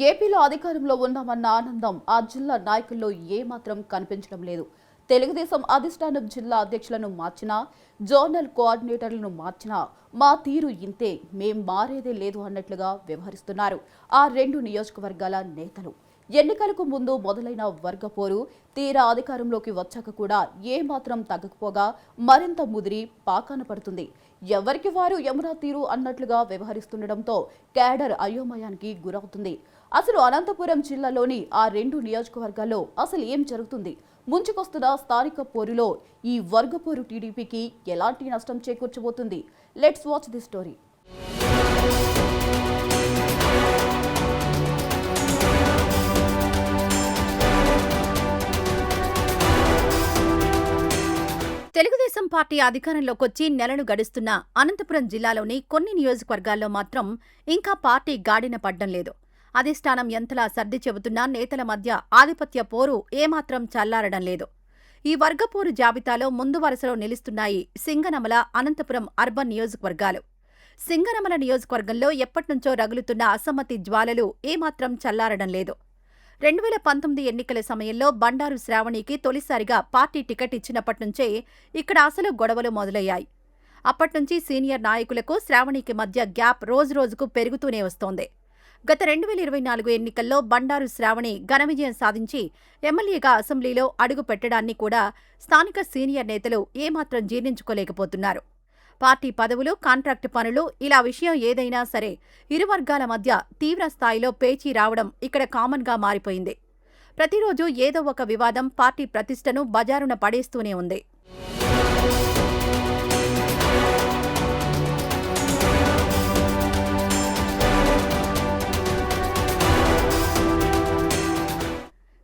ఏపీలో అధికారంలో ఉన్నామన్న ఆనందం ఆ జిల్లా నాయకుల్లో ఏమాత్రం కనిపించడం లేదు. తెలుగుదేశం అధిష్టానం జిల్లా అధ్యక్షులను మార్చినా, జోనల్ కోఆర్డినేటర్లను మార్చినా మా తీరు ఇంతే, మేం మారేదే లేదు అన్నట్లుగా వ్యవహరిస్తున్నారు ఆ రెండు నియోజకవర్గాల నేతలు. ఎన్నికలకు ముందు మొదలైన వర్గపోరు తీరా అధికారంలోకి వచ్చాక కూడా ఏమాత్రం తగ్గకపోగా మరింత ముదిరి పాకాన పడుతుంది. ఎవరికి వారు యమునా తీరు అన్నట్లుగా వ్యవహరిస్తుండటంతో క్యాడర్ అయోమయానికి గురవుతుంది. అసలు అనంతపురం జిల్లాలోని ఆ రెండు నియోజకవర్గాల్లో అసలు ఏం జరుగుతుంది? ముంచుకొస్తున్న స్థానిక పోరులో ఈ వర్గపోరు టీడీపీకి ఎలాంటి నష్టం చేకూర్చబోతుంది? Let's watch the story. Telugu Desam party అధికారంలోకొచ్చి నెలలు గడుస్తున్న అనంతపురం జిల్లాలోని కొన్ని నియోజకవర్గాల్లో మాత్రం ఇంకా పార్టీ గాడిన పడ్డం లేదు. అధిష్టానం ఎంతలా సర్ది చెబుతున్నా నేతల మధ్య ఆధిపత్య పోరు ఏమాత్రం చల్లారడం లేదు. ఈ వర్గపోరు జాబితాలో ముందు వరుసలో నిలుస్తున్నాయి సింగనమల, అనంతపురం అర్బన్ నియోజకవర్గాలు. సింగనమల నియోజకవర్గంలో ఎప్పట్నుంచో రగులుతున్న అసమ్మతి జ్వాలలు ఏమాత్రం చల్లారడం లేదు. 2019 ఎన్నికల సమయంలో బండారు శ్రావణికి తొలిసారిగా పార్టీ టికెట్ ఇచ్చినప్పట్నుంచే ఇక్కడ అసలు గొడవలు మొదలయ్యాయి. అప్పట్నుంచి సీనియర్ నాయకులకు శ్రావణికి మధ్య గ్యాప్ రోజురోజుకు పెరుగుతూనే వస్తోంది. గత 2024 ఎన్నికల్లో బండారు శ్రావణి ఘన విజయం సాధించి ఎమ్మెల్యేగా అసెంబ్లీలో అడుగు పెట్టడాన్ని కూడా స్థానిక సీనియర్ నేతలు ఏమాత్రం జీర్ణించుకోలేకపోతున్నారు. పార్టీ పదవులు, కాంట్రాక్టు పనులు, ఇలా విషయం ఏదైనా సరే ఇరు వర్గాల మధ్య తీవ్ర స్థాయిలో పేచీ రావడం ఇక్కడ కామన్గా మారిపోయింది. ప్రతిరోజు ఏదో ఒక వివాదం పార్టీ ప్రతిష్టను బజారున పడేస్తూనే ఉంది.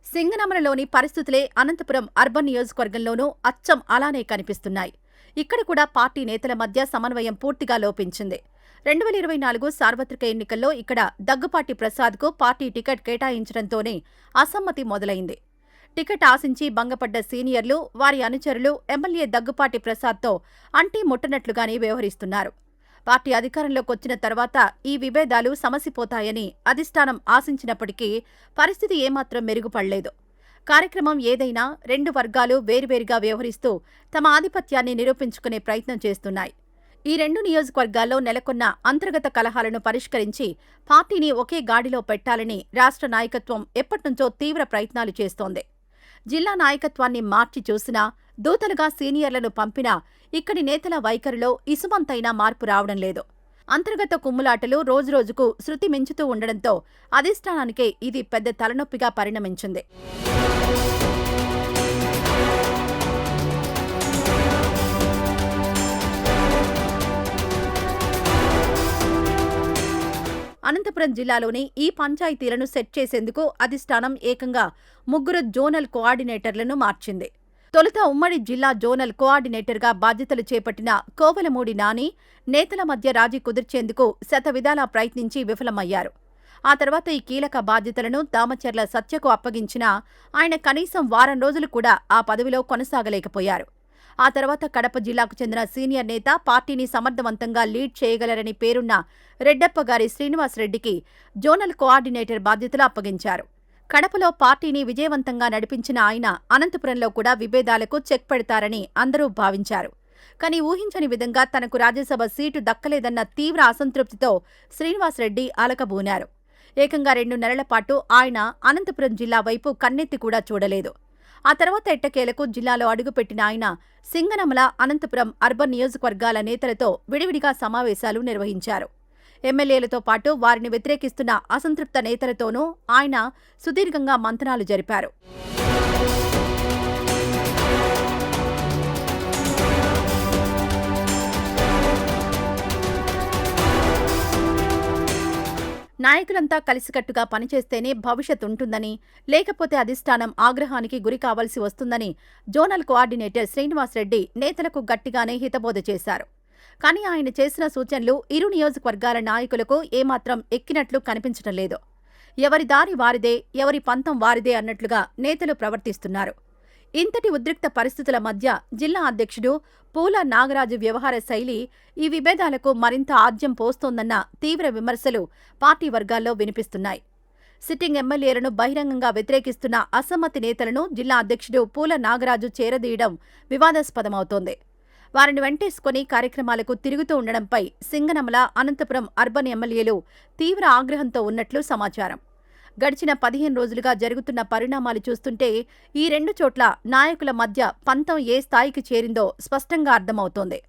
సింగనమలలోని పరిస్థితులే అనంతపురం అర్బన్ నియోజకవర్గంలోనూ అచ్చం అలానే కనిపిస్తున్నాయి. ఇక్కడ కూడా పార్టీ నేతల మధ్య సమన్వయం పూర్తిగా లోపించింది. 2024 సార్వత్రిక ఎన్నికల్లో ఇక్కడ దగ్గుపాటి ప్రసాద్కు పార్టీ టికెట్ కేటాయించడంతోనే అసమ్మతి మొదలైంది. టికెట్ ఆశించి భంగపడ్డ సీనియర్లు, వారి అనుచరులు ఎమ్మెల్యే దగ్గుపాటి ప్రసాద్తో అంటీ ముట్టనట్లుగానే వ్యవహరిస్తున్నారు. పార్టీ అధికారంలోకొచ్చిన తర్వాత ఈ విభేదాలు సమసిపోతాయని అధిష్టానం ఆశించినప్పటికీ పరిస్థితి ఏమాత్రం మెరుగుపడలేదు. కార్యక్రమం ఏదైనా రెండు వర్గాలు వేరువేరుగా వ్యవహరిస్తూ తమ ఆధిపత్యాన్ని నిరూపించుకునే ప్రయత్నం చేస్తున్నాయి. ఈ రెండు నియోజకవర్గాల్లో నెలకొన్న అంతర్గత కలహాలను పరిష్కరించి పార్టీని ఒకే గాడిలో పెట్టాలని రాష్ట్ర నాయకత్వం ఎప్పట్నుంచో తీవ్ర ప్రయత్నాలు చేస్తోంది. జిల్లా నాయకత్వాన్ని మార్చి చూసినా, దూతలుగా సీనియర్లను పంపినా ఇక్కడి నేతల వైఖరిలో ఇసుమంతైనా మార్పు రావడం లేదు. అంతర్గత కుమ్ములాటలు రోజురోజుకు శృతి మించుతూ ఉండడంతో అధిష్టానానికే ఇది పెద్ద తలనొప్పిగా పరిణమించింది. అనంతపురం జిల్లాలోని ఈ పంచాయతీలను సెట్ చేసేందుకు అధిష్టానం ఏకంగా 3 జోనల్ కోఆర్డినేటర్లను మార్చింది. తొలుత ఉమ్మడి జిల్లా జోనల్ కోఆర్డినేటర్గా బాధ్యతలు చేపట్టిన కోవెలమూడి నాని నేతల మధ్య రాజీ కుదిర్చేందుకు శతవిధాలా ప్రయత్నించి విఫలమయ్యారు. ఆ తర్వాత ఈ కీలక బాధ్యతలను దామచర్ల సత్యకు అప్పగించినా ఆయన కనీసం వారం రోజులు కూడా ఆ పదవిలో కొనసాగలేకపోయారు. ఆ తర్వాత కడప జిల్లాకు చెందిన సీనియర్ నేత, పార్టీని సమర్థవంతంగా లీడ్ చేయగలరని పేరున్న రెడ్డప్పగారి శ్రీనివాసరెడ్డికి జోనల్ కోఆర్డినేటర్ బాధ్యతలు అప్పగించారు. కడపలో పార్టీని విజయవంతంగా నడిపించిన ఆయన అనంతపురంలో కూడా విభేదాలకు చెక్ పెడతారని అందరూ భావించారు. కానీ ఊహించని విధంగా తనకు రాజ్యసభ సీటు దక్కలేదన్న తీవ్ర అసంతృప్తితో శ్రీనివాసరెడ్డి అలకబూనారు. ఏకంగా 2 నెలల పాటు ఆయన అనంతపురం జిల్లా వైపు కన్నెత్తి కూడా చూడలేదు. ఆ తర్వాత ఎట్టకేలకు జిల్లాలో అడుగుపెట్టిన ఆయన సింగనమల, అనంతపురం అర్బన్ నియోజకవర్గాల నేతలతో విడివిడిగా సమావేశాలు నిర్వహించారు. ఎమ్మెల్యేలతో పాటు వారిని వ్యతిరేకిస్తున్న అసంతృప్త నేతలతోనూ ఆయన సుదీర్ఘంగా మంతనాలు జరిపారు. నాయకులంతా కలిసికట్టుగా పనిచేస్తేనే భవిష్యత్ ఉంటుందని, లేకపోతే అధిష్టానం ఆగ్రహానికి గురి కావాల్సి వస్తుందని జోనల్ కోఆర్డినేటర్ శ్రీనివాసరెడ్డి నేతలకు గట్టిగానే హితబోధ చేశారు. కానీ ఆయన చేసిన సూచనలు ఇరు నియోజకవర్గాల నాయకులకు ఏమాత్రం ఎక్కినట్లు కనిపించడం లేదు. ఎవరి దారి వారిదే, ఎవరి పంతం వారిదే అన్నట్లుగా నేతలు ప్రవర్తిస్తున్నారు. ఇంతటి ఉద్రిక్త పరిస్థితుల మధ్య జిల్లా అధ్యక్షుడు పూల నాగరాజు వ్యవహార శైలి ఈ విభేదాలకు మరింత ఆజ్యం పోస్తోందన్న తీవ్ర విమర్శలు పార్టీ వర్గాల్లో వినిపిస్తున్నాయి. సిట్టింగ్ ఎమ్మెల్యేలను బహిరంగంగా వ్యతిరేకిస్తున్న అసమ్మతి నేతలను జిల్లా అధ్యక్షుడు పూల నాగరాజు చేరదీయడం వివాదాస్పదమవుతోంది. వారిని వెంటేసుకుని కార్యక్రమాలకు తిరుగుతూ ఉండడంపై సింగనమల, అనంతపురం అర్బన్ ఎమ్మెల్యేలు తీవ్ర ఆగ్రహంతో ఉన్నట్లు సమాచారం. గడిచిన 15 రోజులుగా జరుగుతున్న పరిణామాలు చూస్తుంటే ఈ 2 చోట్ల నాయకుల మధ్య పంతం ఏ స్థాయికి చేరిందో స్పష్టంగా అర్థమవుతోంది.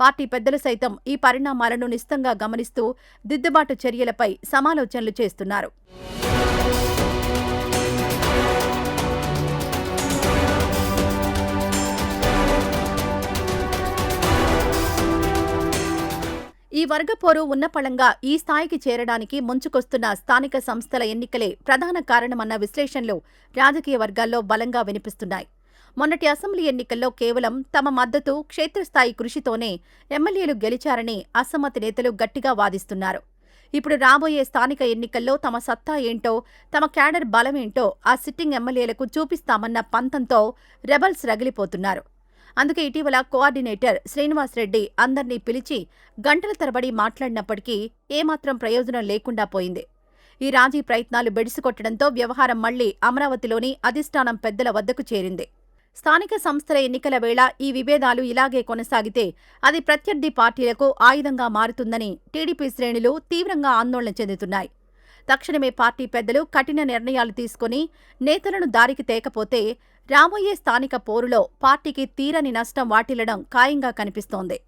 పార్టీ పెద్దలు సైతం ఈ పరిణామాలను నిశితంగా గమనిస్తూ దిద్దుబాటు చర్యలపై సమాలోచనలు చేస్తున్నారు. ఈ వర్గపోరు ఉన్నపళంగా ఈ స్థాయికి చేరడానికి ముంచుకొస్తున్న స్థానిక సంస్థల ఎన్నికలే ప్రధాన కారణమన్న విశ్లేషణలు రాజకీయ వర్గాల్లో బలంగా వినిపిస్తున్నాయి. మొన్నటి అసెంబ్లీ ఎన్నికల్లో కేవలం తమ మద్దతు, క్షేత్రస్థాయి కృషితోనే ఎమ్మెల్యేలు గెలిచారని అసమ్మతి నేతలు గట్టిగా వాదిస్తున్నారు. ఇప్పుడు రాబోయే స్థానిక ఎన్నికల్లో తమ సత్తా ఏంటో, తమ క్యాడర్ బలమేంటో ఆ సిట్టింగ్ ఎమ్మెల్యేలకు చూపిస్తామన్న పంతంతో రెబల్స్ రగిలిపోతున్నారు. అందుకే ఇటీవల కోఆర్డినేటర్ శ్రీనివాసరెడ్డి అందర్నీ పిలిచి గంటల తరబడి మాట్లాడినప్పటికీ ఏమాత్రం ప్రయోజనం లేకుండా పోయింది. ఈ రాజీ ప్రయత్నాలు బెడిసికొట్టడంతో వ్యవహారం మళ్లీ అమరావతిలోని అధిష్టానం పెద్దల వద్దకు చేరింది. స్థానిక సంస్థల ఎన్నికల వేళ ఈ విభేదాలు ఇలాగే కొనసాగితే అది ప్రత్యర్థి పార్టీలకు ఆయుధంగా మారుతుందని టీడీపీ శ్రేణులు తీవ్రంగా ఆందోళన చెందుతున్నాయి. తక్షణమే పార్టీ పెద్దలు కఠిన నిర్ణయాలు తీసుకుని నేతలను దారికి తేకపోతే రాబోయే స్థానిక పోరులో పార్టీకి తీరని నష్టం వాటిల్లడం ఖాయంగా కనిపిస్తోంది.